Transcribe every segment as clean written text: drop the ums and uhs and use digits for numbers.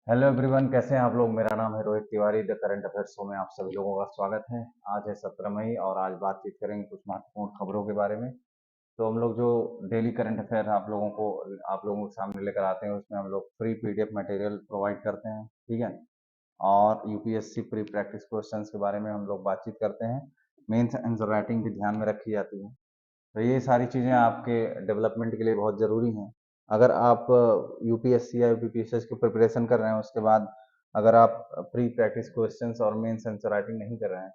Hello everyone, कैसे हैं आप लोग। मेरा नाम है Rohit Tiwari. The current affairs show में आप सभी लोगों का स्वागत है। आज है 17 मई और आज बातचीत करेंगे कुछ महत्वपूर्ण खबरों के बारे में। तो हम लोग जो डेली करंट अफेयर आप लोगों के सामने लेकर आते हैं, उसमें हम लोग फ्री पीडीएफ मटेरियल प्रोवाइड करते हैं, ठीक है। और यूपीएससी प्री प्रैक्टिस क्वेश्चंस के बारे में हम लोग बातचीत करते हैं। मेंस आंसर राइटिंग भी ध्यान में रखी जाती है। तो ये सारी चीज़ें आपके डेवलपमेंट के लिए बहुत ज़रूरी हैं। अगर आप यूपीएससी या यूपीपीएससी की प्रिपरेशन कर रहे हैं, उसके बाद अगर आप प्री प्रैक्टिस क्वेश्चंस और मेंस आंसर राइटिंग नहीं कर रहे हैं,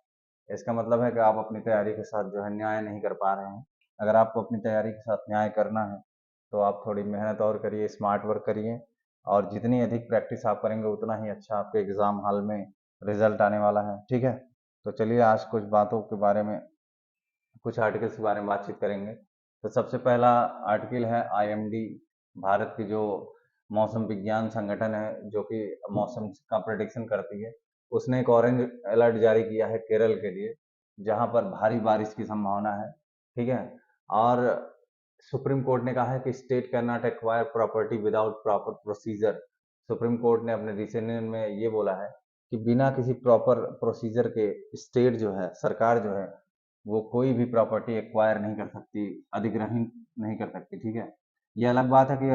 इसका मतलब है कि आप अपनी तैयारी के साथ जो है न्याय नहीं कर पा रहे हैं। अगर आपको अपनी तैयारी के साथ न्याय करना है तो आप थोड़ी मेहनत और करिए, स्मार्ट वर्क करिए। और जितनी अधिक प्रैक्टिस आप करेंगे उतना ही अच्छा आपके एग्ज़ाम हॉल में रिजल्ट आने वाला है, ठीक है। तो चलिए आज कुछ बातों के बारे में, कुछ आर्टिकल्स के बारे में बातचीत करेंगे। तो सबसे पहला आर्टिकल है आईएमडी, भारत की जो मौसम विज्ञान संगठन है जो कि मौसम का प्रेडिक्शन करती है। उसने एक ऑरेंज अलर्ट जारी किया है केरल के लिए, जहां पर भारी बारिश की संभावना है, ठीक है। और सुप्रीम कोर्ट ने कहा है कि state can not acquire property without proper procedure. Supreme court ने अपने डिसीजन में ये बोला है कि बिना किसी प्रॉपर प्रोसीजर के स्टेट जो है, सरकार जो है, वो कोई भी प्रॉपर्टी एक्वायर नहीं कर सकती, अधिग्रहण नहीं कर सकती, ठीक है। ये अलग बात है कि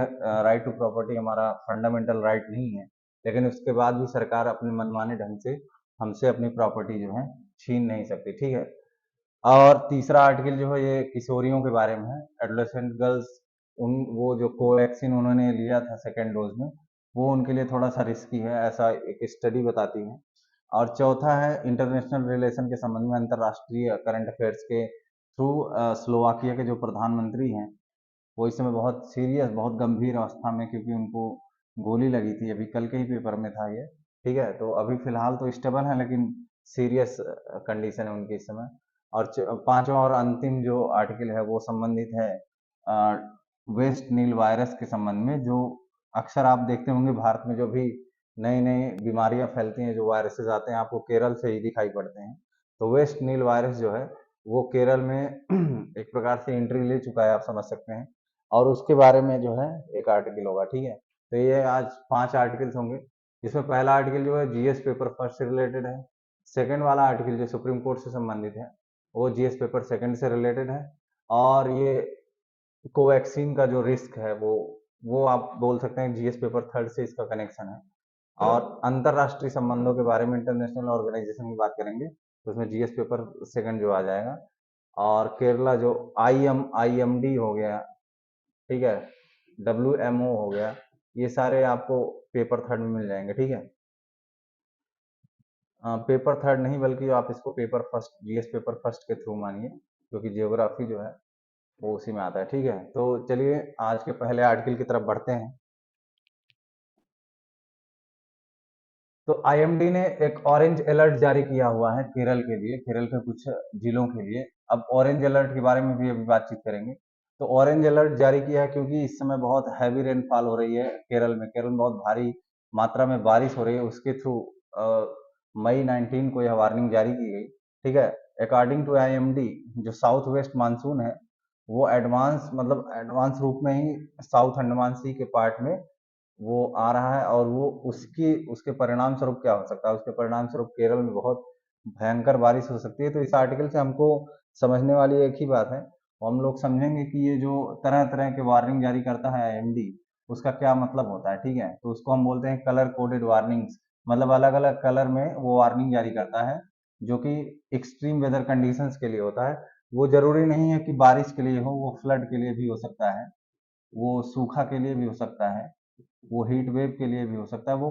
राइट टू प्रॉपर्टी हमारा फंडामेंटल राइट नहीं है, लेकिन उसके बाद भी सरकार अपने मनमाने ढंग से हमसे अपनी प्रॉपर्टी जो है छीन नहीं सकती, ठीक है। और तीसरा आर्टिकल जो है ये किशोरियों के बारे में है, एडोलेसेंट गर्ल्स। उन वो जो कोवैक्सीन उन्होंने लिया था सेकेंड डोज में, वो उनके लिए थोड़ा सा रिस्की है, ऐसा एक स्टडी बताती है। और चौथा है इंटरनेशनल रिलेशन के संबंध में अंतर्राष्ट्रीय करंट अफेयर्स के थ्रू। स्लोवाकिया के जो प्रधानमंत्री हैं वो इस समय बहुत सीरियस, बहुत गंभीर अवस्था में, क्योंकि उनको गोली लगी थी। अभी कल के ही पेपर में था ये, ठीक है। तो अभी फिलहाल तो स्टेबल है, लेकिन सीरियस कंडीशन है उनकी इस समय। और पांचवा और अंतिम जो आर्टिकल है वो संबंधित है वेस्ट नील वायरस के संबंध में। जो अक्सर आप देखते होंगे भारत में जो भी नई नई बीमारियां फैलती हैं, जो वायरसेस आते हैं, आपको केरल से ही दिखाई पड़ते हैं। तो वेस्ट नील वायरस जो है वो केरल में एक प्रकार से एंट्री ले चुका है, आप समझ सकते हैं। और उसके बारे में जो है एक आर्टिकल होगा, ठीक है। तो ये आज 5 आर्टिकल्स होंगे। इसमें पहला आर्टिकल जो है जीएस पेपर फर्स्ट से रिलेटेड है। सेकंड वाला आर्टिकल जो सुप्रीम कोर्ट से संबंधित है वो जीएस पेपर सेकंड से रिलेटेड है। और ये कोवैक्सीन का जो रिस्क है वो आप बोल सकते हैं जीएस पेपर थर्ड से इसका कनेक्शन है। और अंतरराष्ट्रीय संबंधों के बारे में, इंटरनेशनल ऑर्गेनाइजेशन की बात करेंगे तो उसमें जीएस पेपर सेकंड जो आ जाएगा। और केरला जो आईएमडी हो गया, ठीक है, डब्ल्यूएमओ हो गया, ये सारे आपको पेपर थर्ड में मिल जाएंगे, ठीक है। पेपर थर्ड नहीं, बल्कि आप इसको paper first, GS paper first के थ्रू मानिए, क्योंकि जियोग्राफी जो है वो उसी में आता है, ठीक है। तो चलिए आज के पहले आर्टिकल की तरफ बढ़ते हैं। तो आईएमडी ने एक ऑरेंज अलर्ट जारी किया हुआ है केरल के लिए, केरल के कुछ जिलों के लिए। अब ऑरेंज अलर्ट के बारे में भी अभी बातचीत करेंगे। तो ऑरेंज अलर्ट जारी किया है क्योंकि इस समय बहुत हैवी रेनफॉल हो रही है केरल में। केरल में बहुत भारी मात्रा में बारिश हो रही है, उसके थ्रू मई 19 को यह वार्निंग जारी की गई, ठीक है। अकॉर्डिंग टू आईएमडी, जो साउथ वेस्ट मानसून है वो एडवांस, मतलब एडवांस रूप में ही साउथ अंडमान सी के पार्ट में वो आ रहा है। और वो उसकी उसके परिणाम स्वरूप क्या हो सकता है, उसके परिणाम स्वरूप केरल में बहुत भयंकर बारिश हो सकती है। तो इस आर्टिकल से हमको समझने वाली एक ही बात है, वो हम लोग समझेंगे कि ये जो तरह तरह के वार्निंग जारी करता है आईएमडी, उसका क्या मतलब होता है, ठीक है। तो उसको हम बोलते हैं कलर कोडेड वार्निंग्स, मतलब अलग अलग कलर में वो वार्निंग जारी करता है, जो कि एक्सट्रीम वेदर कंडीशंस के लिए होता है। वो जरूरी नहीं है कि बारिश के लिए हो, वो फ्लड के लिए भी हो सकता है, वो सूखा के लिए भी हो सकता है, वो हीट वेव के लिए भी हो सकता है। वो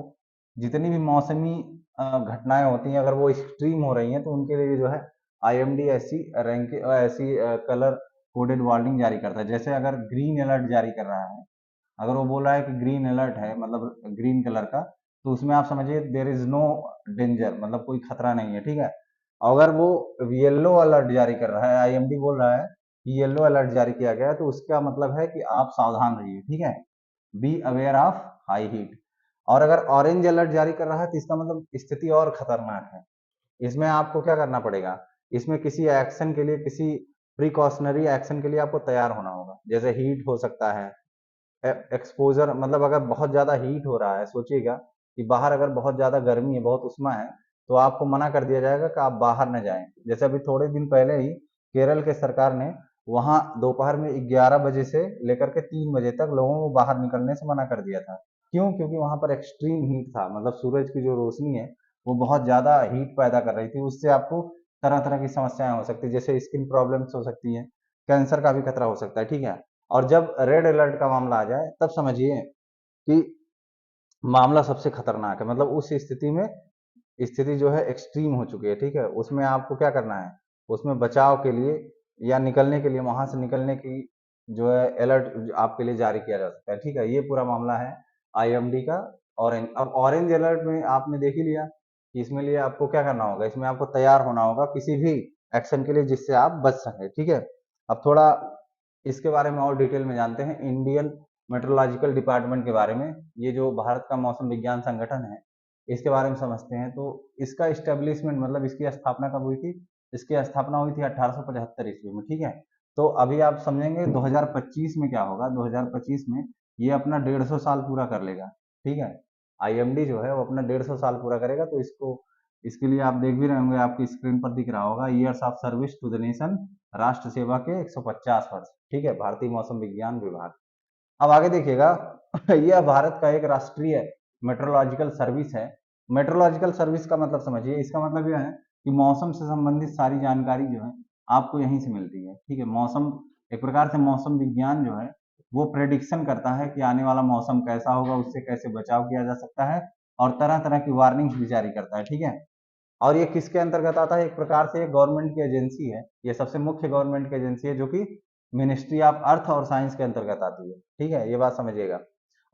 जितनी भी मौसमी घटनाएं होती हैं, अगर वो एक्सट्रीम हो रही हैं तो उनके लिए जो है आईएमडी ऐसी रैंक, ऐसी कलर कोडेड वार्निंग जारी करता है। जैसे अगर ग्रीन अलर्ट जारी कर रहा है, अगर वो बोल रहा है कि ग्रीन अलर्ट है, मतलब ग्रीन कलर का, तो उसमें आप समझिए देर इज नो डेंजर, मतलब कोई खतरा नहीं है, ठीक है। अगर वो येलो अलर्ट जारी कर रहा है, आईएमडी बोल रहा है कि येलो अलर्ट जारी किया गया है, तो उसका मतलब है कि आप सावधान रहिए, ठीक है। Be aware of high heat. और अगर ऑरेंज अलर्ट जारी कर रहा है तो इसका मतलब स्थिति और खतरनाक है। इसमें आपको क्या करना पड़ेगा, इसमें किसी एक्शन के लिए, किसी प्रिकॉशनरी एक्शन के लिए आपको तैयार होना होगा। जैसे हीट हो सकता है, एक्सपोजर, मतलब अगर बहुत ज्यादा हीट हो रहा है, सोचिएगा कि बाहर अगर बहुत ज़्यादा गर्मी है, बहुत उष्मा है, तो आपको मना कर दिया जाएगा कि आप बाहर न जाएँ। जैसे अभी थोड़े दिन पहले ही केरल के सरकार ने वहाँ दोपहर में 11 बजे से लेकर के 3 बजे तक लोगों को बाहर निकलने से मना कर दिया था। क्यों? क्योंकि वहाँ पर एक्सट्रीम हीट था, मतलब सूरज की जो रोशनी है, वो बहुत ज़्यादा हीट पैदा कर रही थी। उससे आपको तरह-तरह की समस्याएँ हो सकती हैं, जैसे स्किन प्रॉब्लम्स हो सकती हैं, कैंसर का भी खतरा हो सकता है, ठीक है? और जब रेड अलर्ट का मामला आ जाए, तब समझिए कि मामला सबसे खतरनाक है। मतलब उस स्थिति में स्थिति जो है एक्सट्रीम हो चुकी है, ठीक है? उसमें आपको क्या करना है? उसमें बचाव के लिए या निकलने के लिए, वहाँ से निकलने की जो है अलर्ट आपके लिए जारी किया जा सकता है, ठीक है? ये पूरा मामला है आईएमडी का। ऑरेंज, अब ऑरेंज अलर्ट में आपने देख ही लिया कि इसमें लिए आपको क्या करना होगा, इसमें आपको तैयार होना होगा किसी भी एक्शन के लिए जिससे आप बच सकें, ठीक है? अब थोड़ा इसके बारे में और डिटेल में जानते हैं, इंडियन मेट्रोलॉजिकल डिपार्टमेंट के बारे में। ये जो भारत का मौसम विज्ञान संगठन है, इसके बारे में समझते हैं। तो इसका इस्टेब्लिशमेंट, मतलब इसकी स्थापना कब हुई थी? इसकी स्थापना हुई थी 1875 ईस्वी में, ठीक है? तो अभी आप समझेंगे 2025 में क्या होगा। 2025 में ये अपना 150 साल पूरा कर लेगा, ठीक है? आईएमडी जो है वो अपना 150 साल पूरा करेगा। तो इसको, इसके लिए आप देख भी रहे होंगे, आपकी स्क्रीन पर दिख रहा होगा, years of service to the nation, राष्ट्र सेवा के 150 वर्ष, ठीक है? भारतीय मौसम विज्ञान विभाग। अब आगे देखिएगा यह भारत का एक राष्ट्रीय मेट्रोलॉजिकल सर्विस है। मेट्रोलॉजिकल सर्विस का मतलब समझिए, इसका मतलब यह है कि मौसम से संबंधित सारी जानकारी जो है आपको यहीं से मिलती है, ठीक है? मौसम एक प्रकार से मौसम विज्ञान जो है वो प्रेडिक्शन करता है कि आने वाला मौसम कैसा होगा, उससे कैसे बचाव किया जा सकता है, और तरह तरह की वार्निंग्स भी जारी करता है, ठीक है? और ये किसके अंतर्गत आता है? एक प्रकार से गवर्नमेंट की एजेंसी है, ये सबसे मुख्य गवर्नमेंट की एजेंसी है, जो कि मिनिस्ट्री ऑफ अर्थ और साइंस के अंतर्गत आती है, ठीक है? ये बात समझिएगा।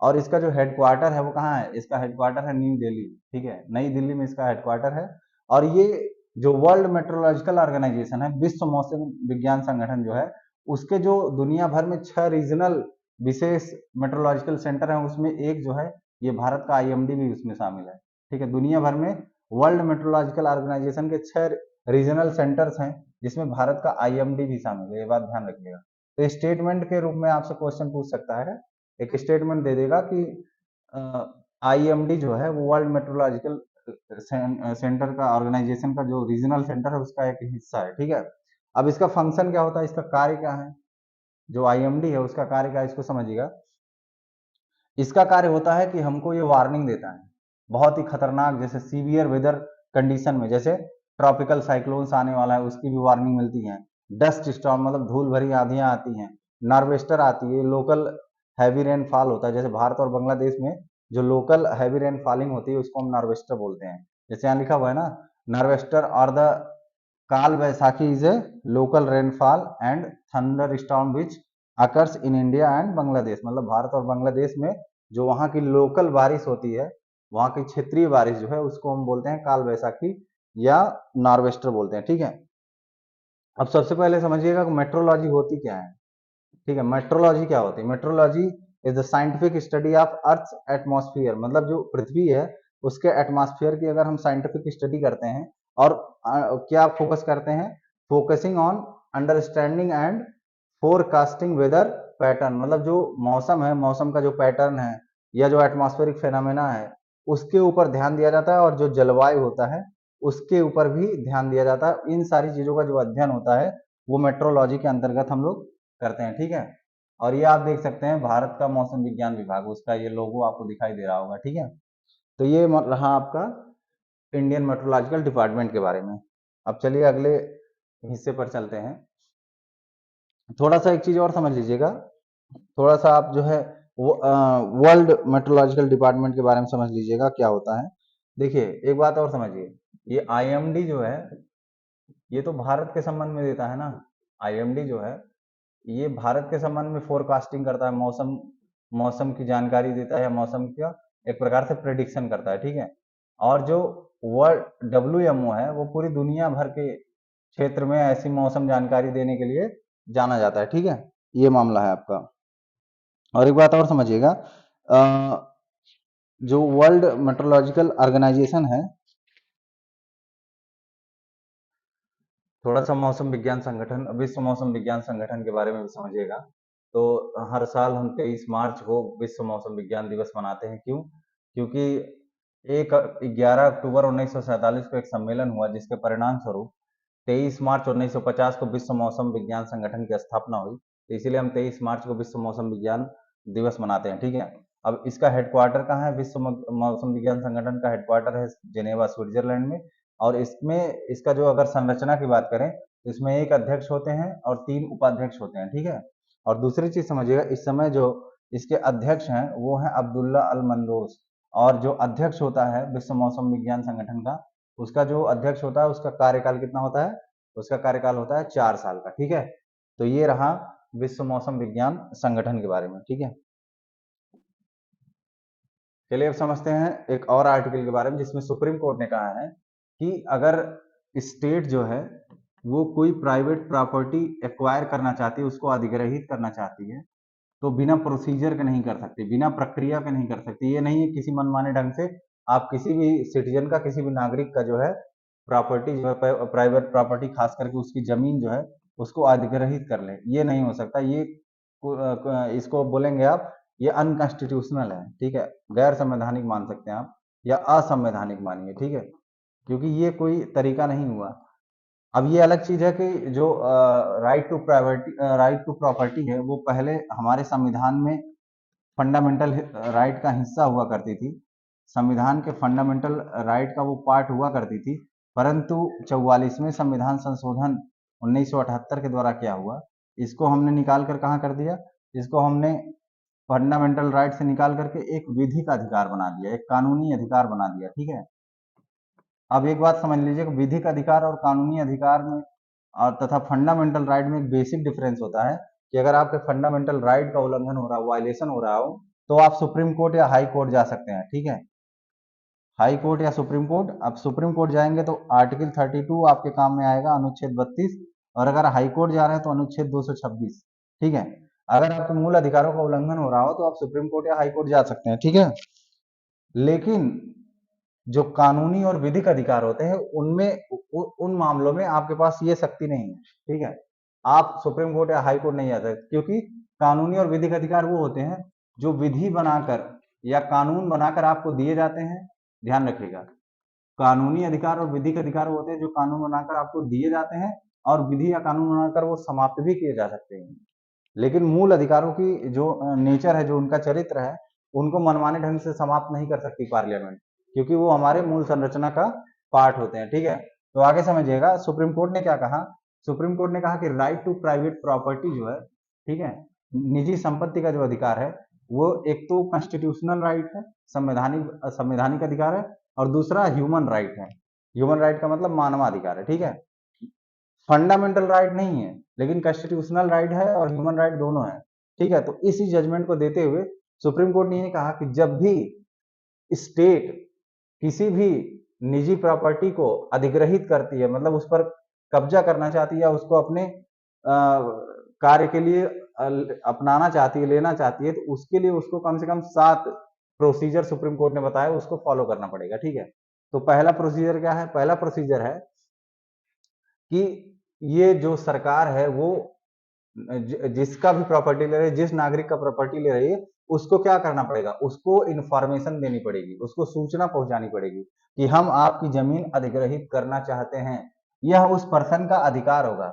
और इसका जो हेडक्वार्टर है वो कहाँ है? इसका हेडक्वार्टर है न्यू दिल्ली, ठीक है? नई दिल्ली में इसका हेडक्वार्टर है। और ये जो वर्ल्ड मेट्रोलॉजिकल ऑर्गेनाइजेशन है, विश्व मौसम विज्ञान संगठन जो है, उसके जो दुनिया भर में 6 रीजनल विशेष मेट्रोलॉजिकल सेंटर है, उसमें एक जो है ये भारत का आईएमडी भी उसमें शामिल है, ठीक है? दुनिया भर में वर्ल्ड मेट्रोलॉजिकल ऑर्गेनाइजेशन के 6 रीजनल सेंटर्स हैं, जिसमें भारत का आईएमडी भी शामिल है, ये बात ध्यान रखिएगा। तो स्टेटमेंट के रूप में आपसे क्वेश्चन पूछ सकता है, एक स्टेटमेंट दे देगा कि आईएमडी जो है वो वर्ल्ड मेट्रोलॉजिकल सेंटर का, ऑर्गेनाइजेशन का जो रीजनल सेंटर है उसका एक हिस्सा है, ठीक है? अब इसका फंक्शन क्या होता है, इसका कार्य क्या है? जो आईएमडी है उसका कार्य क्या है, इसको समझिएगा। इसका कार्य होता है कि हमको ये वार्निंग देता है बहुत ही खतरनाक, जैसे सीवियर वेदर कंडीशन में, जैसे ट्रॉपिकल साइक्लोन्स आने वाला है उसकी भी वार्निंग मिलती है। डस्ट स्टॉर्म मतलब धूल भरी आंधियां आती हैं। नॉर्वेस्टर आती है, लोकल हैवी रेनफॉल होता है, जैसे भारत और बांग्लादेश में जो लोकल हैवी रेनफॉलिंग होती है उसको हम नॉर्वेस्टर बोलते हैं। जैसे यहाँ लिखा हुआ है ना, नॉर्वेस्टर और द काल Vaisakhi is a local rainfall and thunder storm which occurs in India and Bangladesh. मतलब भारत और बांग्लादेश में जो वहाँ की लोकल बारिश होती है, वहाँ की क्षेत्रीय बारिश जो है उसको हम बोलते हैं काल वैसाखी या नॉर्वेस्टर बोलते हैं, ठीक है? अब सबसे पहले समझिएगा कि मेट्रोलॉजी होती क्या है, ठीक है? मेट्रोलॉजी क्या होती है? Metrology is the scientific study of earth atmosphere. मतलब जो पृथ्वी है उसके एटमॉस्फेयर की अगर हम साइंटिफिक स्टडी करते हैं, और क्या फोकस करते हैं? Focusing on understanding and forecasting weather pattern. मतलब जो मौसम है, मौसम का जो पैटर्न है या जो एटमॉस्फेरिक फेनोमेना है उसके ऊपर ध्यान दिया जाता है, और जो जलवायु होता है उसके ऊपर भी ध्यान दिया जाता है। इन सारी चीजों का जो अध्ययन होता है वो मेट्रोलॉजी के अंतर्गत हम लोग करते हैं, ठीक है? और ये आप देख सकते हैं भारत का मौसम विज्ञान विभाग, उसका ये लोगो आपको दिखाई दे रहा होगा, ठीक है? तो ये रहा आपका इंडियन मेट्रोलॉजिकल डिपार्टमेंट के बारे में। अब चलिए अगले हिस्से पर चलते हैं। थोड़ा सा एक चीज और समझ लीजिएगा, थोड़ा सा आप जो है वो वर्ल्ड मेट्रोलॉजिकल डिपार्टमेंट के बारे में समझ लीजिएगा क्या होता है। देखिए एक बात और समझिए, ये आईएमडी जो है ये तो भारत के संबंध में देता है ना। आईएमडी जो है ये भारत के संबंध में फोरकास्टिंग करता है, मौसम मौसम की जानकारी देता है, मौसम का एक प्रकार से प्रेडिक्शन करता है, ठीक है? और जो वर्ल्ड डब्ल्यूएमओ है वो पूरी दुनिया भर के क्षेत्र में ऐसी मौसम जानकारी देने के लिए जाना जाता है, ठीक है? ये मामला है आपका। और एक बात और समझिएगा, जो वर्ल्ड मेट्रोलॉजिकल ऑर्गेनाइजेशन है, थोड़ा सा मौसम विज्ञान संगठन, विश्व मौसम विज्ञान संगठन के बारे में भी समझिएगा। तो हर साल हम 23 मार्च को विश्व मौसम विज्ञान दिवस मनाते हैं। क्यों? क्योंकि एक 11 अक्टूबर 1947 को एक सम्मेलन हुआ जिसके परिणाम स्वरूप 23 मार्च 1950 को विश्व मौसम विज्ञान संगठन की स्थापना हुई। तो इसीलिए हम 23 मार्च को विश्व मौसम विज्ञान दिवस मनाते हैं, ठीक है। अब इसका हेडक्वार्टर कहाँ है? विश्व मौसम विज्ञान संगठन का हेडक्वार्टर है जेनेवा, स्विट्जरलैंड में। और इसमें इसका जो अगर संरचना की बात करें तो इसमें एक अध्यक्ष होते हैं और 3 उपाध्यक्ष होते हैं, ठीक है। और दूसरी चीज समझिएगा, इस समय जो इसके अध्यक्ष हैं वो हैं अब्दुल्ला अल मंदोस। और जो अध्यक्ष होता है विश्व मौसम विज्ञान संगठन का, उसका जो अध्यक्ष होता है उसका कार्यकाल कितना होता है? उसका कार्यकाल होता है 4 साल का, ठीक है। तो ये रहा विश्व मौसम विज्ञान संगठन के बारे में, ठीक है। चलिए अब समझते हैं एक और आर्टिकल के बारे में जिसमें सुप्रीम कोर्ट ने कहा है कि अगर स्टेट जो है वो कोई प्राइवेट प्रॉपर्टी एक्वायर करना चाहती है, उसको अधिग्रहित करना चाहती है, तो बिना प्रोसीजर के नहीं कर सकती, बिना प्रक्रिया के नहीं कर सकती। ये नहीं है किसी मनमाने ढंग से आप किसी भी सिटीजन का, किसी भी नागरिक का जो है प्रॉपर्टी जो है, प्राइवेट प्रॉपर्टी खास करके उसकी जमीन जो है उसको अधिग्रहित कर ले, ये नहीं हो सकता। ये इसको बोलेंगे आप, ये अनकॉन्स्टिट्यूशनल है, ठीक है। गैर संवैधानिक मान सकते हैं आप या असंवैधानिक मानिए, ठीक है, क्योंकि ये कोई तरीका नहीं हुआ। अब ये अलग चीज है कि जो राइट टू प्रॉपर्टी है वो पहले हमारे संविधान में फंडामेंटल राइट का हिस्सा हुआ करती थी, संविधान के फंडामेंटल राइट का वो पार्ट हुआ करती थी। परंतु 44वें संविधान संशोधन 1978 के द्वारा क्या हुआ, इसको हमने निकाल कर कहाँ कर दिया? इसको हमने फंडामेंटल राइट से निकाल करके एक विधिक अधिकार बना दिया, एक कानूनी अधिकार बना दिया, ठीक है। अब एक बात समझ लीजिए कि विधिक अधिकार और कानूनी अधिकार में और तथा फंडामेंटल राइट में एक बेसिक डिफरेंस होता है कि अगर आपके फंडामेंटल राइट का उल्लंघन हो रहा हो, वायलेशन हो रहा हो, तो आप सुप्रीम कोर्ट या हाई कोर्ट जा सकते हैं, ठीक है। हाई कोर्ट या सुप्रीम कोर्ट। अब सुप्रीम कोर्ट जाएंगे तो आर्टिकल 32 आपके काम में आएगा, अनुच्छेद 32। और अगर हाई कोर्ट जा रहे हैं तो अनुच्छेद 226, ठीक है। अगर आपके मूल अधिकारों का उल्लंघन हो रहा हो तो आप सुप्रीम कोर्ट या हाई कोर्ट जा सकते हैं, ठीक है। लेकिन जो कानूनी और विधिक अधिकार होते हैं उनमें उन मामलों में आपके पास ये शक्ति नहीं है, ठीक है। आप सुप्रीम कोर्ट या हाई कोर्ट नहीं जा सकते, क्योंकि कानूनी और विधिक अधिकार वो होते हैं जो विधि बनाकर या कानून बनाकर आपको दिए जाते हैं। ध्यान रखिएगा, कानूनी अधिकार और विधिक अधिकार वो होते हैं जो कानून बनाकर आपको दिए जाते हैं और विधि या कानून बनाकर वो समाप्त भी किए जा सकते हैं। लेकिन मूल अधिकारों की जो नेचर है, जो उनका चरित्र है, उनको मनमाने ढंग से समाप्त नहीं कर सकती पार्लियामेंट, क्योंकि वो हमारे मूल संरचना का पार्ट होते हैं, ठीक है। तो आगे समझिएगा सुप्रीम कोर्ट ने क्या कहा। सुप्रीम कोर्ट ने कहा कि राइट टू प्राइवेट प्रॉपर्टी जो है, ठीक है, निजी संपत्ति का जो अधिकार है वो एक तो कॉन्स्टिट्यूशनल राइट है, संवैधानिक संवैधानिक अधिकार है, और दूसरा ह्यूमन राइट है। ह्यूमन राइट का मतलब मानवाधिकार है, ठीक है। फंडामेंटल राइट नहीं है, लेकिन कॉन्स्टिट्यूशनल राइट है और ह्यूमन राइट दोनों है, ठीक है। तो इसी जजमेंट को देते हुए सुप्रीम कोर्ट ने ये कहा कि जब भी स्टेट किसी भी निजी प्रॉपर्टी को अधिग्रहित करती है, मतलब उस पर कब्जा करना चाहती है या उसको अपने कार्य के लिए अपनाना चाहती है, लेना चाहती है, तो उसके लिए उसको कम से कम 7 प्रोसीजर सुप्रीम कोर्ट ने बताया उसको फॉलो करना पड़ेगा, ठीक है। तो पहला प्रोसीजर क्या है? पहला प्रोसीजर है कि ये जो सरकार है वो जिसका भी प्रॉपर्टी ले रही है, जिस नागरिक का प्रॉपर्टी ले रही है, उसको क्या करना पड़ेगा? उसको इंफॉर्मेशन देनी पड़ेगी, उसको सूचना पहुंचानी पड़ेगी कि हम आपकी जमीन अधिग्रहित करना चाहते हैं। यह उस पर्सन का अधिकार होगा,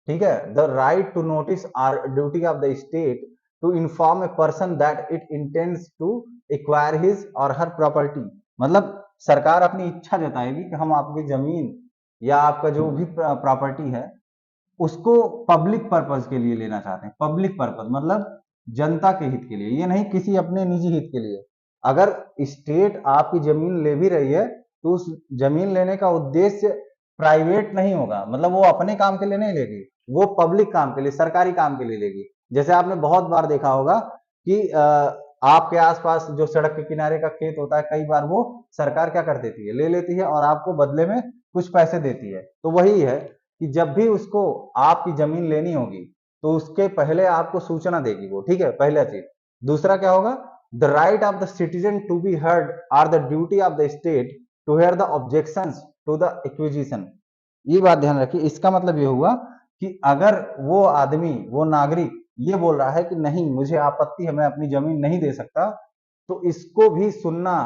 ठीक है। The right to notice or duty of the state to inform a person that it intends to acquire his or her property. मतलब सरकार अपनी इच्छा जताएगी कि हम आपकी जमीन या आपका जो भी प्रॉपर्टी है उसको पब्लिक पर्पज के लिए लेना चाहते हैं। पब्लिक पर्पज मतलब जनता के हित के लिए, ये नहीं किसी अपने निजी हित के लिए। अगर स्टेट आपकी जमीन ले भी रही है तो उस जमीन लेने का उद्देश्य प्राइवेट नहीं होगा, मतलब वो अपने काम के लिए नहीं लेगी, वो पब्लिक काम के लिए, सरकारी काम के लिए लेगी। जैसे आपने बहुत बार देखा होगा कि आपके आसपास जो सड़क के किनारे का खेत होता है, कई बार वो सरकार क्या कर देती है, ले लेती है और आपको बदले में कुछ पैसे देती है। तो वही है कि जब भी उसको आपकी जमीन लेनी होगी तो उसके पहले आपको सूचना देगी वो, ठीक है, पहला चीज। दूसरा क्या होगा? The right of the citizen to be heard or the duty of the state to hear the objections to the acquisition. ये बात ध्यान रखिए, इसका मतलब ये हुआ कि अगर वो आदमी, वो नागरिक ये बोल रहा है कि नहीं मुझे आपत्ति है, मैं अपनी जमीन नहीं दे सकता, तो इसको भी सुनना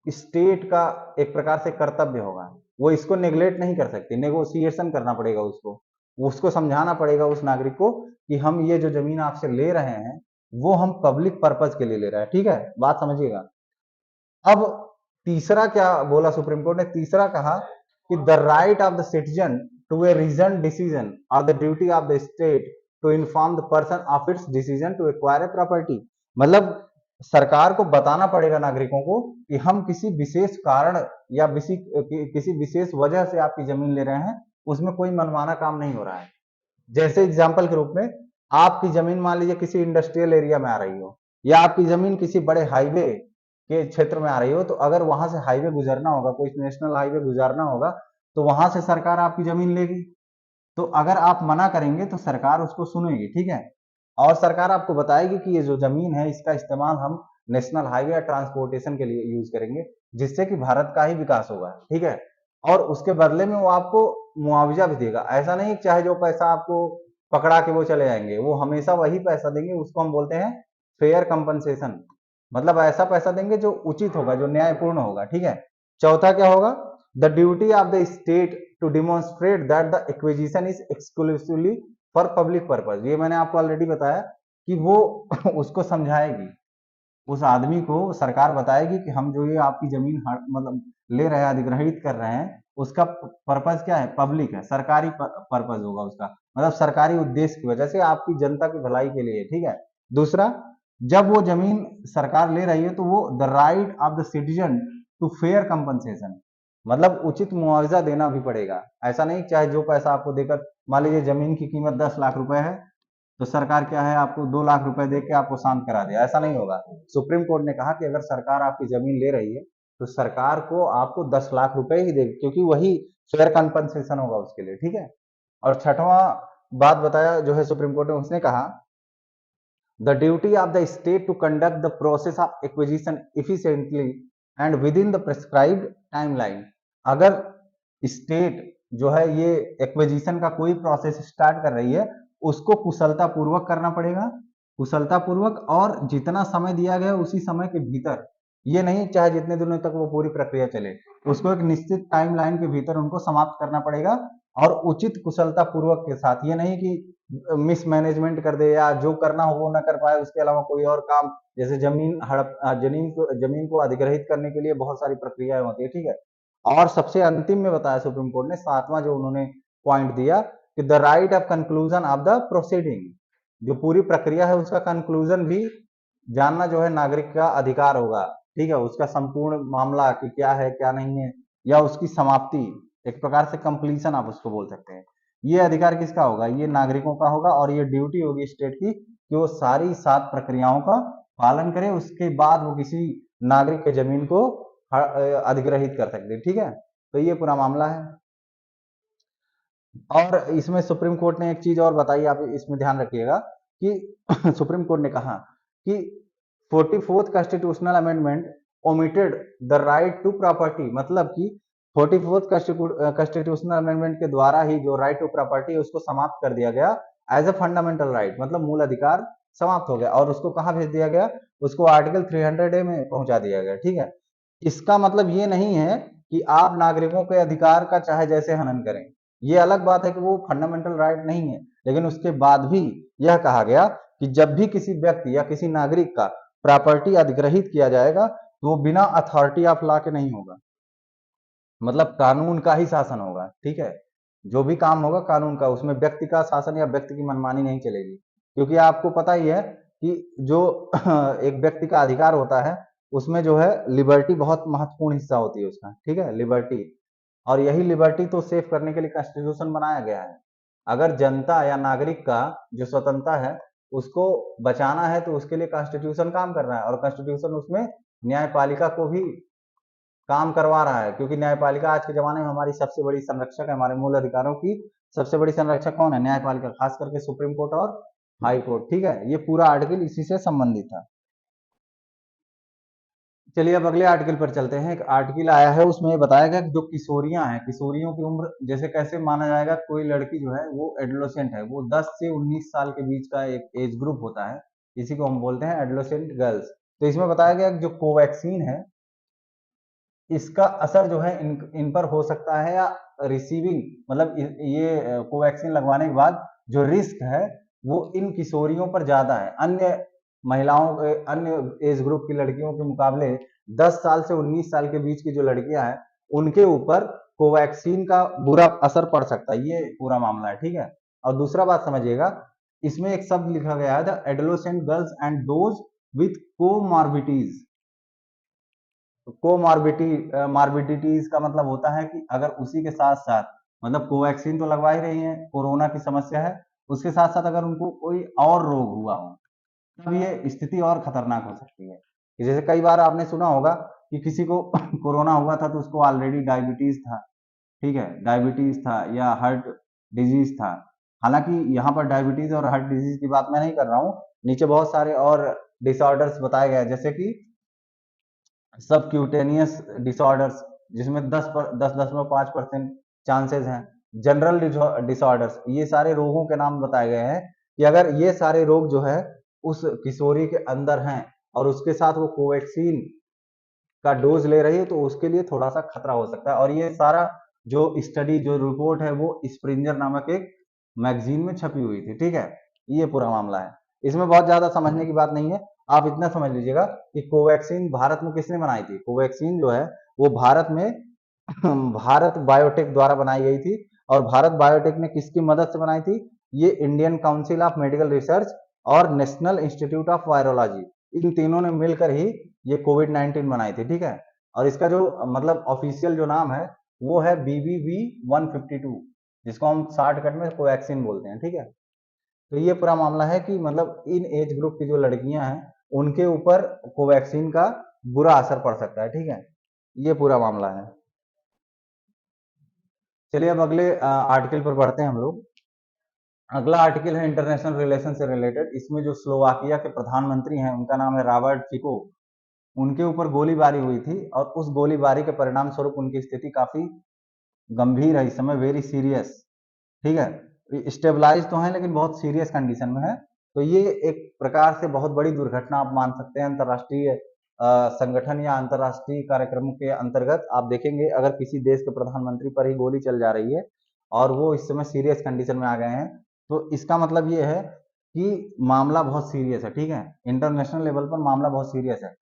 स्टेट का एक प्रकार से कर्तव्य होगा। वो इसको नेग्लेक्ट नहीं कर सकती, नेगोशिएशन करना पड़ेगा उसको, उसको समझाना पड़ेगा उस नागरिक को कि हम ये जो जमीन आपसे ले रहे हैं वो हम पब्लिक पर्पज के लिए ले रहे हैं। ठीक है, बात समझिएगा। अब तीसरा क्या बोला सुप्रीम कोर्ट ने? तीसरा कहा कि the right of the citizen to a reason decision और the duty of the state to inform the person of its decision to acquire a property. मतलब सरकार को बताना पड़ेगा नागरिकों को कि हम किसी विशेष कारण या किसी विशेष वजह से आपकी जमीन ले रहे हैं, उसमें कोई मनमाना काम नहीं हो रहा है। जैसे एग्जाम्पल के रूप में, आपकी जमीन मान लीजिए किसी इंडस्ट्रियल एरिया में आ रही हो, या आपकी जमीन किसी बड़े हाईवे के क्षेत्र में आ रही हो, तो अगर वहां से हाईवे गुजरना होगा, कोई नेशनल हाईवे गुजरना होगा, तो वहां से सरकार आपकी जमीन लेगी। तो अगर आप मना करेंगे तो सरकार उसको सुनेगी। ठीक है, और सरकार आपको बताएगी कि ये जो जमीन है इसका इस्तेमाल हम नेशनल हाईवे या ट्रांसपोर्टेशन के लिए यूज करेंगे, जिससे कि भारत का ही विकास होगा। ठीक है, और उसके बदले में वो आपको मुआवजा भी देगा। ऐसा नहीं चाहे जो पैसा आपको पकड़ा के वो चले जाएंगे, वो हमेशा वही पैसा देंगे, उसको हम बोलते हैं फेयर कंपनसेशन। मतलब ऐसा पैसा देंगे जो उचित होगा, जो न्यायपूर्ण होगा। ठीक है, चौथा क्या होगा? The duty of the state to demonstrate that the acquisition is exclusively for public purpose. ये मैंने आपको ऑलरेडी बताया कि वो उसको समझाएगी, उस आदमी को सरकार बताएगी कि हम जो ये आपकी जमीन मतलब ले रहे हैं, अधिग्रहित कर रहे हैं, उसका पर्पज क्या है? पब्लिक है, सरकारी पर्पज होगा उसका, मतलब सरकारी उद्देश्य की वजह से, आपकी जनता की भलाई के लिए। ठीक है, दूसरा, जब वो जमीन सरकार ले रही है तो वो the right of the citizen to fair compensation, मतलब उचित मुआवजा देना भी पड़ेगा। ऐसा नहीं चाहे जो पैसा आपको देकर, मान लीजिए जमीन की कीमत 10 लाख रुपए है, तो सरकार क्या है, आपको 2 लाख रुपए दे के आपको शांत करा दिया, ऐसा नहीं होगा। सुप्रीम कोर्ट ने कहा कि अगर सरकार आपकी जमीन ले रही है तो सरकार को आपको 10 लाख रुपए ही देगी, क्योंकि वही फेयर कंपनसेशन होगा उसके लिए। ठीक है, और छठवां बात बताया जो है सुप्रीम कोर्ट ने, उसने कहा the duty of the state to conduct the process of acquisition efficiently and within the prescribed timeline. अगर स्टेट जो है ये एक्विजिशन का कोई प्रोसेस स्टार्ट कर रही है, उसको कुशलता पूर्वक करना पड़ेगा, कुशलता पूर्वक, और जितना समय दिया गया उसी समय के भीतर। ये नहीं चाहे जितने दिनों तक वो पूरी प्रक्रिया चले, उसको एक निश्चित टाइमलाइन के भीतर उनको समाप्त करना पड़ेगा, और उचित कुशलता पूर्वक के साथ। ये नहीं कि मिसमैनेजमेंट कर दे या जो करना हो वो ना कर पाए, उसके अलावा कोई और काम, जैसे जमीन हड़प, जमीन को अधिग्रहित करने के लिए बहुत सारी प्रक्रियाएं होती है। ठीक है, और सबसे अंतिम में बताया सुप्रीम कोर्ट ने, सातवां जो उन्होंने पॉइंट दिया कि the right of conclusion of the proceeding, जो पूरी प्रक्रिया है उसका कंक्लूजन भी जानना जो है नागरिक का अधिकार होगा। ठीक है, उसका संपूर्ण मामला कि क्या है क्या नहीं है, या उसकी समाप्ति, एक प्रकार से कंप्लीशन आप उसको बोल सकते हैं। ये अधिकार किसका होगा? ये नागरिकों का होगा, और ये ड्यूटी होगी स्टेट की कि वो सारी 7 प्रक्रियाओं का पालन करे, उसके बाद वो किसी नागरिक के जमीन को अधिग्रहित कर सकते हैं। ठीक है, तो ये पूरा मामला है। और इसमें सुप्रीम कोर्ट ने एक चीज और बताई, आप इसमें ध्यान रखिएगा कि सुप्रीम कोर्ट ने कहा कि 44th constitutional amendment omitted the right to property, मतलब कि 44th कॉन्स्टिट्यूशनल अमेंडमेंट के द्वारा ही जो राइट टू प्रॉपर्टी है उसको समाप्त कर दिया गया एज अ फंडामेंटल राइट, मतलब मूल अधिकार समाप्त हो गया, और उसको कहाँ भेज दिया गया? उसको आर्टिकल 300A में पहुंचा दिया गया। ठीक है, इसका मतलब ये नहीं है कि आप नागरिकों के अधिकार का चाहे जैसे हनन करें। ये अलग बात है कि वो फंडामेंटल राइट नहीं है, लेकिन उसके बाद भी यह कहा गया कि जब भी किसी व्यक्ति या किसी नागरिक का प्रॉपर्टी अधिग्रहित किया जाएगा तो वो बिना अथॉरिटी ऑफ लॉ के नहीं होगा, मतलब कानून का ही शासन होगा। ठीक है, जो भी काम होगा कानून का, उसमें व्यक्ति का शासन या व्यक्ति की मनमानी नहीं चलेगी, क्योंकि आपको पता ही है कि जो एक व्यक्ति का अधिकार होता है उसमें जो है लिबर्टी बहुत महत्वपूर्ण हिस्सा होती है उसका। ठीक है, लिबर्टी, और यही लिबर्टी तो सेव करने के लिए कॉन्स्टिट्यूशन बनाया गया है। अगर जनता या नागरिक का जो स्वतंत्रता है उसको बचाना है तो उसके लिए कॉन्स्टिट्यूशन काम कर रहा है, और कॉन्स्टिट्यूशन उसमें न्यायपालिका को भी काम करवा रहा है, क्योंकि न्यायपालिका आज के जमाने में हमारी सबसे बड़ी संरक्षक है, हमारे मूल अधिकारों की सबसे बड़ी संरक्षक कौन है? न्यायपालिका, खास करके सुप्रीम कोर्ट और हाई कोर्ट। ठीक है, ये पूरा आर्टिकल इसी से संबंधित था। चलिए अब अगले आर्टिकल पर चलते हैं। एक आर्टिकल आया है उसमें बताया गया कि जो किशोरियां हैं, किशोरियों की उम्र जैसे कैसे माना जाएगा, कोई लड़की जो है वो एडोलेसेंट है, वो 10 से 19 साल के बीच का एक एज ग्रुप होता है, इसी को हम बोलते हैं एडोलेसेंट गर्ल्स। तो इसमें बताया गया कि जो कोवैक्सीन है इसका असर जो है इन पर हो सकता है, या रिसीविंग मतलब ये कोवैक्सीन लगवाने के बाद जो रिस्क है वो इन किशोरियों पर ज्यादा है, अन्य महिलाओं के, अन्य एज ग्रुप की लड़कियों के मुकाबले 10 साल से 19 साल के बीच की जो लड़कियां हैं उनके ऊपर कोवैक्सीन का बुरा असर पड़ सकता है। ये पूरा मामला है, ठीक है। और दूसरा बात समझिएगा, इसमें एक शब्द लिखा गया है, the adolescent girls and those with comorbidities. Comorbidity morbidities का मतलब होता है कि अगर उसी के साथ साथ, मतलब कोवैक्सीन तो लगवा ही रही है, कोरोना की समस्या है, उसके साथ साथ अगर उनको कोई और रोग हुआ हो तब ये स्थिति और खतरनाक हो सकती है। कि जैसे कई बार आपने सुना होगा कि किसी को कोरोना हुआ था तो उसको ऑलरेडी डायबिटीज था, ठीक है, डायबिटीज था या हार्ट डिजीज था। हालांकि यहाँ पर डायबिटीज और हार्ट डिजीज की बात मैं नहीं कर रहा हूँ, नीचे बहुत सारे और डिसऑर्डर्स बताए गए हैं, जैसे कि सब क्यूटेनियस डिसऑर्डर्स, जिसमें 10.5% चांसेस हैं, जनरल डिसऑर्डर्स, ये सारे रोगों के नाम बताए गए हैं कि अगर ये सारे रोग जो है उस किशोरी के अंदर हैं और उसके साथ वो कोवैक्सीन का डोज ले रही है तो उसके लिए थोड़ा सा खतरा हो सकता है। और ये सारा जो स्टडी, जो रिपोर्ट है, वो स्प्रिंजर नामक एक मैगजीन में छपी हुई थी, ठीक है। ये पूरा मामला है, इसमें बहुत ज्यादा समझने की बात नहीं है। आप इतना समझ लीजिएगा कि कोवैक्सीन भारत में किसने बनाई थी। कोवैक्सीन जो है वो भारत में भारत बायोटेक द्वारा बनाई गई थी। और भारत बायोटेक ने किसकी मदद से बनाई थी? ये Indian council of medical research और नेशनल इंस्टीट्यूट ऑफ वायरोलॉजी, इन तीनों ने मिलकर ही ये कोविड 19 बनाई थी, ठीक है। और इसका जो मतलब ऑफिशियल जो नाम है वो है BBV 152, जिसको हम शॉर्टकट में कोवैक्सीन बोलते हैं, ठीक है। तो ये पूरा मामला है कि मतलब इन एज ग्रुप की जो लड़कियां हैं उनके ऊपर कोवैक्सीन का बुरा असर पड़ सकता है, ठीक है। ये पूरा मामला है। चलिए अब अगले आर्टिकल पर बढ़ते हैं हम लोग। अगला आर्टिकल है इंटरनेशनल रिलेशन से रिलेटेड। इसमें जो स्लोवाकिया के प्रधानमंत्री हैं उनका नाम है रॉबर्ट फिको। उनके ऊपर गोलीबारी हुई थी और उस गोलीबारी के परिणाम स्वरूप उनकी स्थिति काफी गंभीर है इस समय, वेरी सीरियस, ठीक है। स्टेबलाइज तो है लेकिन बहुत सीरियस कंडीशन में है। तो ये एक प्रकार से बहुत बड़ी दुर्घटना आप मान सकते हैं। अंतर्राष्ट्रीय संगठन या अंतर्राष्ट्रीय कार्यक्रमों के अंतर्गत आप देखेंगे अगर किसी देश के प्रधानमंत्री पर ही गोली चल जा रही है और वो इस समय सीरियस कंडीशन में आ गए हैं, तो इसका मतलब ये है कि मामला बहुत सीरियस है, ठीक है। इंटरनेशनल लेवल पर मामला बहुत सीरियस है।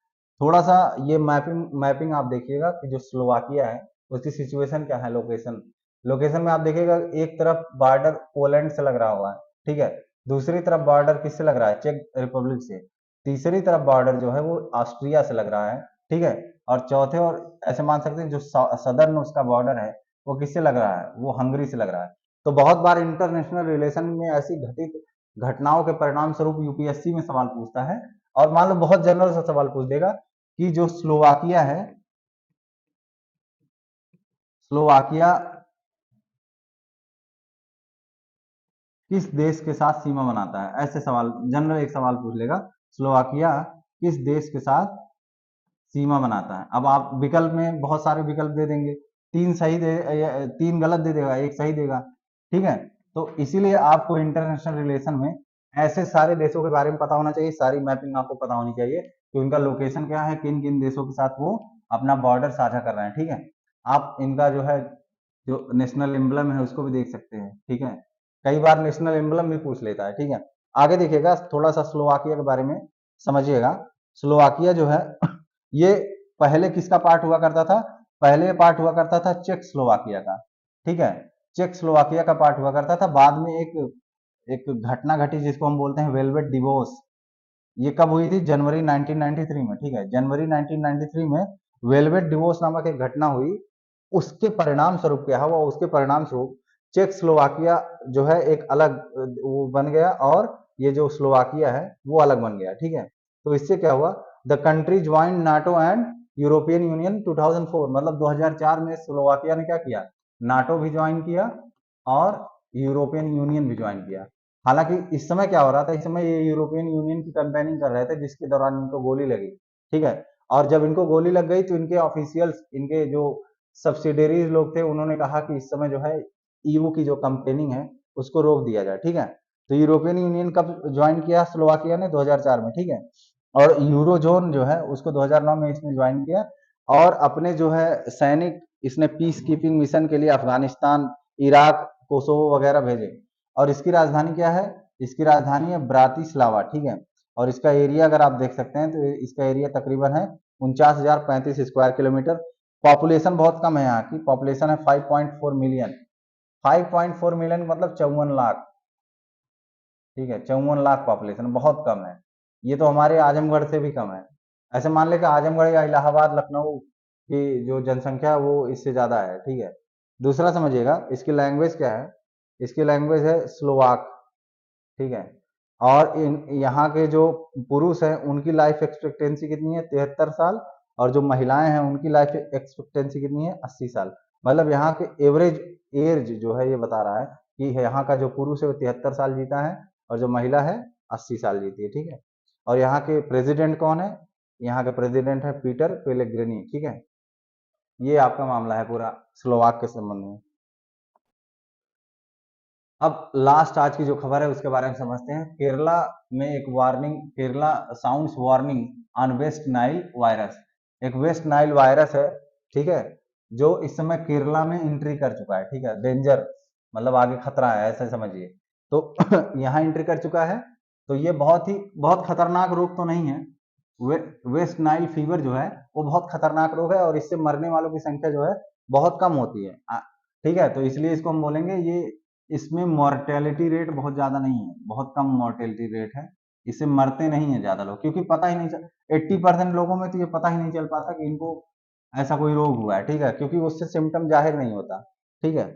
थोड़ा सा ये मैपिंग मैपिंग आप देखिएगा कि जो स्लोवाकिया है उसकी सिचुएशन क्या है। लोकेशन लोकेशन में आप देखिएगा एक तरफ बॉर्डर पोलैंड से लग रहा हुआ है, ठीक है। दूसरी तरफ बॉर्डर किससे लग रहा है? चेक रिपब्लिक से। तीसरी तरफ बॉर्डर जो है वो ऑस्ट्रिया से लग रहा है, ठीक है। और चौथे, और ऐसे मान सकते हैं जो सदर्न उसका बॉर्डर है वो किससे लग रहा है? वो हंगरी से लग रहा है। तो बहुत बार इंटरनेशनल रिलेशन में ऐसी घटित घटनाओं के परिणाम स्वरूप यूपीएससी में सवाल पूछता है। और मान लो बहुत जनरल सा सवाल पूछ देगा कि जो स्लोवाकिया है, स्लोवाकिया किस देश के साथ सीमा बनाता है? ऐसे सवाल जनरल एक सवाल पूछ लेगा, स्लोवाकिया किस देश के साथ सीमा बनाता है। अब आप विकल्प में बहुत सारे विकल्प दे देंगे, तीन सही दे तीन गलत दे देगा, एक सही देगा, ठीक है। तो इसीलिए आपको इंटरनेशनल रिलेशन में ऐसे सारे देशों के बारे में पता होना चाहिए, सारी मैपिंग आपको पता होनी चाहिए कि उनका लोकेशन क्या है, किन किन देशों के साथ वो अपना बॉर्डर साझा कर रहे हैं, ठीक है। आप इनका जो है जो नेशनल एम्बलम है उसको भी देख सकते हैं, ठीक है। कई बार नेशनल एम्बलम भी पूछ लेता है, ठीक है। आगे देखिएगा, थोड़ा सा स्लोवाकिया के बारे में समझिएगा। स्लोवाकिया जो है ये पहले किसका पार्ट हुआ करता था? पहले पार्ट हुआ करता था चेक स्लोवाकिया का, ठीक है। चेक स्लोवाकिया का पार्ट हुआ करता था। बाद में एक एक घटना घटी जिसको हम बोलते हैं वेलवेट डिवोर्स। ये कब हुई थी? जनवरी 1993 में, ठीक है। जनवरी 1993 में वेलवेट डिवोर्स नामक एक घटना हुई। उसके परिणाम स्वरूप क्या हुआ? उसके परिणाम स्वरूप चेक स्लोवाकिया जो है एक अलग वो बन गया और ये जो स्लोवाकिया है वो अलग बन गया, ठीक है। तो इससे क्या हुआ? The country join NATO and European union 2004, मतलब 2004 में स्लोवाकिया ने क्या किया? नाटो भी ज्वाइन किया और यूरोपियन यूनियन भी ज्वाइन किया। हालांकि इस समय क्या हो रहा था? इस समय ये यूरोपियन यूनियन की कैंपेनिंग कर रहे थे जिसके दौरान इनको गोली लगी, ठीक है। और जब इनको गोली लग गई तो इनके ऑफिशियल्स, इनके जो सब्सिडरीज लोग थे, उन्होंने कहा कि इस समय जो है ईयू की जो कंपेनिंग है उसको रोक दिया जाए, ठीक है। तो यूरोपियन यूनियन कब ज्वाइन किया स्लोवाकिया ने? 2004 में, ठीक है। और यूरो जोन जो है उसको 2009 में इसने ज्वाइन किया। और अपने जो है सैनिक इसने पीस कीपिंग मिशन के लिए अफगानिस्तान, इराक, कोसोवो वगैरह भेजे। और इसकी राजधानी क्या है? इसकी राजधानी है ब्रातिस्लावा, ठीक है। और इसका एरिया अगर आप देख सकते हैं तो इसका एरिया तकरीबन है 49,035 स्क्वायर किलोमीटर। पॉपुलेशन बहुत कम है, यहाँ की पॉपुलेशन है 5.4 मिलियन। 5.4 मिलियन मतलब 54 लाख, ठीक है, 54 लाख पॉपुलेशन बहुत कम है। ये तो हमारे आजमगढ़ से भी कम है। ऐसे मान ले कि आजमगढ़ या इलाहाबाद, लखनऊ की जो जनसंख्या है वो इससे ज्यादा है, ठीक है। दूसरा समझिएगा, इसकी लैंग्वेज क्या है? इसकी लैंग्वेज है स्लोवाक, ठीक है। और यहाँ के जो पुरुष हैं उनकी लाइफ एक्सपेक्टेंसी कितनी है? 73 साल। और जो महिलाएं हैं उनकी लाइफ एक्सपेक्टेंसी कितनी है? 80 साल। मतलब यहाँ के एवरेज एज जो है ये बता रहा है कि यहाँ का जो पुरुष है वो 73 साल जीता है और जो महिला है 80 साल जीती है, ठीक है। और यहाँ के प्रेसिडेंट कौन है? यहाँ के प्रेसिडेंट है पीटर पेलेग्रिनी, ठीक है। ये आपका मामला है पूरा स्लोवाक के संबंध में। अब लास्ट आज की जो खबर है उसके बारे में समझते हैं। केरला में एक warning, Kerala sounds warning on West Nile virus. एक वेस्ट नाइल वायरस है, ठीक है, जो इस समय केरला में एंट्री कर चुका है, ठीक है। डेंजर मतलब आगे खतरा है, ऐसे समझिए। तो यहाँ एंट्री कर चुका है। तो ये बहुत खतरनाक रोग तो नहीं है। वेस्ट नाइल फीवर जो है वो बहुत खतरनाक रोग है और इससे मरने वालों की संख्या जो है बहुत कम होती है, ठीक है। तो इसलिए इसको हम बोलेंगे ये, इसमें मॉर्टेलिटी रेट बहुत ज्यादा नहीं है, बहुत कम मॉर्टेलिटी रेट है। इससे मरते नहीं है ज्यादा लोग, क्योंकि पता ही नहीं चल, 80% लोगों में तो ये पता ही नहीं चल पाता कि इनको ऐसा कोई रोग हुआ है, ठीक है, क्योंकि उससे सिम्टम जाहिर नहीं होता, ठीक है।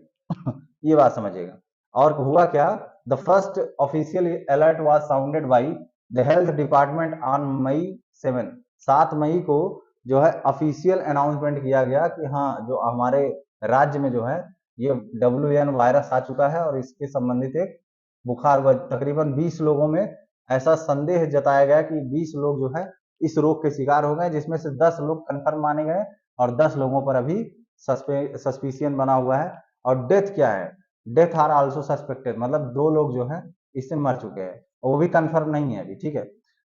ये बात समझिएगा। और हुआ क्या? The first official alert was sounded by the health department on May 7। 7 मई को जो है ऑफिशियल अनाउंसमेंट किया गया कि हाँ, जो हमारे राज्य में जो है ये WN वायरस आ चुका है और इसके संबंधित एक बुखार हुआ। तकरीबन 20 लोगों में ऐसा संदेह जताया गया कि 20 लोग जो है इस रोग के शिकार हो गए, जिसमें से 10 लोग कंफर्म माने गए और 10 लोगों पर अभी सस्पिशियन बना हुआ है। और डेथ क्या है? डेथ आर आल्सो सस्पेक्टेड, मतलब 2 लोग जो है इससे मर चुके हैं, वो भी कंफर्म नहीं है अभी, ठीक है।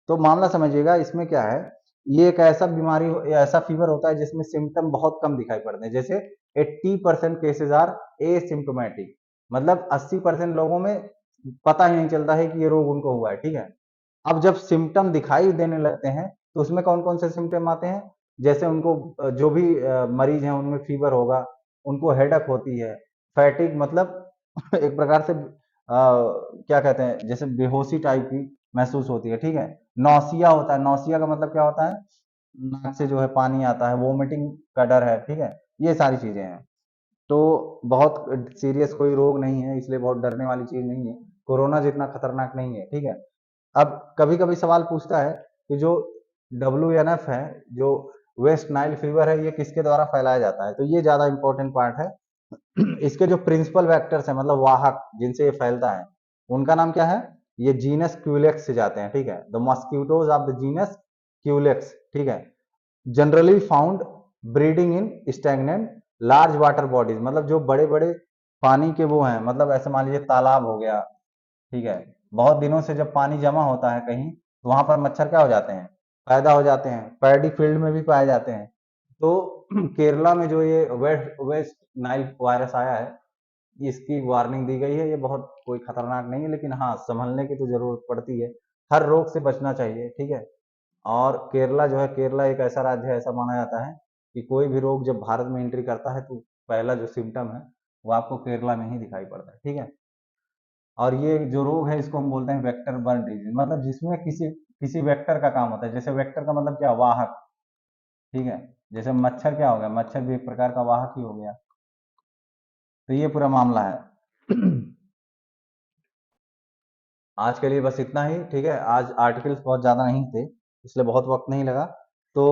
तो मामला समझिएगा, इसमें क्या है, ये एक ऐसा बीमारी, ऐसा फीवर होता है जिसमें सिम्टम बहुत कम दिखाई पड़ते हैं। जैसे 80% केसेस आर एसिम्टोमेटिक, मतलब 80% लोगों में पता ही नहीं चलता है कि ये रोग उनको हुआ है, ठीक है। अब जब सिम्टम दिखाई देने लगते हैं तो उसमें कौन कौन से सिम्टम आते हैं? जैसे उनको जो भी मरीज हैं उनमें फीवर होगा, उनको हेडक होती है, फैटिक मतलब एक प्रकार से क्या कहते हैं, जैसे बेहोशी टाइप की महसूस होती है, ठीक है। नौसिया होता है, नौसिया का मतलब क्या होता है? नाक से जो है पानी आता है, वोमिटिंग का डर है, ठीक है। ये सारी चीजें हैं। तो बहुत सीरियस कोई रोग नहीं है, इसलिए बहुत डरने वाली चीज नहीं है। कोरोना जितना खतरनाक नहीं है, ठीक है। अब कभी कभी सवाल पूछता है कि जो WNF है, जो वेस्ट नाइल फीवर है, ये किसके द्वारा फैलाया जाता है? तो ये ज्यादा इंपॉर्टेंट पार्ट है। इसके जो प्रिंसिपल वेक्टर्स हैं, मतलब वाहक जिनसे ये फैलता है, उनका नाम क्या है? ये जीनस क्यूलेक्स से जाते हैं, ठीक है। The mosquitoes of the genus Culex, ठीक है, जनरली फाउंड ब्रीडिंग इन स्टैग्नेंट लार्ज वाटर बॉडीज, मतलब जो बड़े बड़े पानी के वो हैं, मतलब ऐसे मान लीजिए तालाब हो गया, ठीक है। बहुत दिनों से जब पानी जमा होता है कहीं तो वहां पर मच्छर क्या हो जाते हैं? पैदा हो जाते हैं। पैडी फील्ड में भी पाए जाते हैं। तो केरला में जो ये वेस्ट वेस्ट नाइल वायरस आया है, इसकी वार्निंग दी गई है। ये बहुत कोई खतरनाक नहीं है, लेकिन हाँ, संभलने की तो जरूरत पड़ती है। हर रोग से बचना चाहिए, ठीक है। और केरला जो है, केरला एक ऐसा राज्य है, ऐसा माना जाता है कि कोई भी रोग जब भारत में एंट्री करता है तो पहला जो सिम्टम है वो आपको केरला में ही दिखाई पड़ता है, ठीक है। और ये जो रोग है इसको हम बोलते हैं वेक्टर बर्न डिजीज, मतलब जिसमें किसी किसी वेक्टर का काम होता है। जैसे वेक्टर का मतलब क्या? वाहक, ठीक है। जैसे मच्छर क्या हो गया? मच्छर भी एक प्रकार का वाहक ही हो गया। तो ये पूरा मामला है। आज के लिए बस इतना ही, ठीक है। आज आर्टिकल्स बहुत ज़्यादा नहीं थे, इसलिए बहुत वक्त नहीं लगा। तो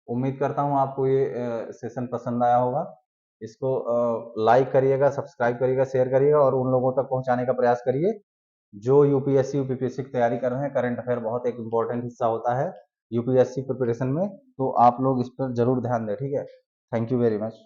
उम्मीद करता हूँ आपको ये सेशन पसंद आया होगा। इसको लाइक करिएगा, सब्सक्राइब करिएगा, शेयर करिएगा और उन लोगों तक पहुंचाने का प्रयास करिए जो यूपीएससी यूपीपीएससी की तैयारी कर रहे हैं। करंट अफेयर बहुत एक इंपॉर्टेंट हिस्सा होता है यूपीएससी प्रिपरेशन में, तो आप लोग इस पर जरूर ध्यान दें, ठीक है। Thank you very much.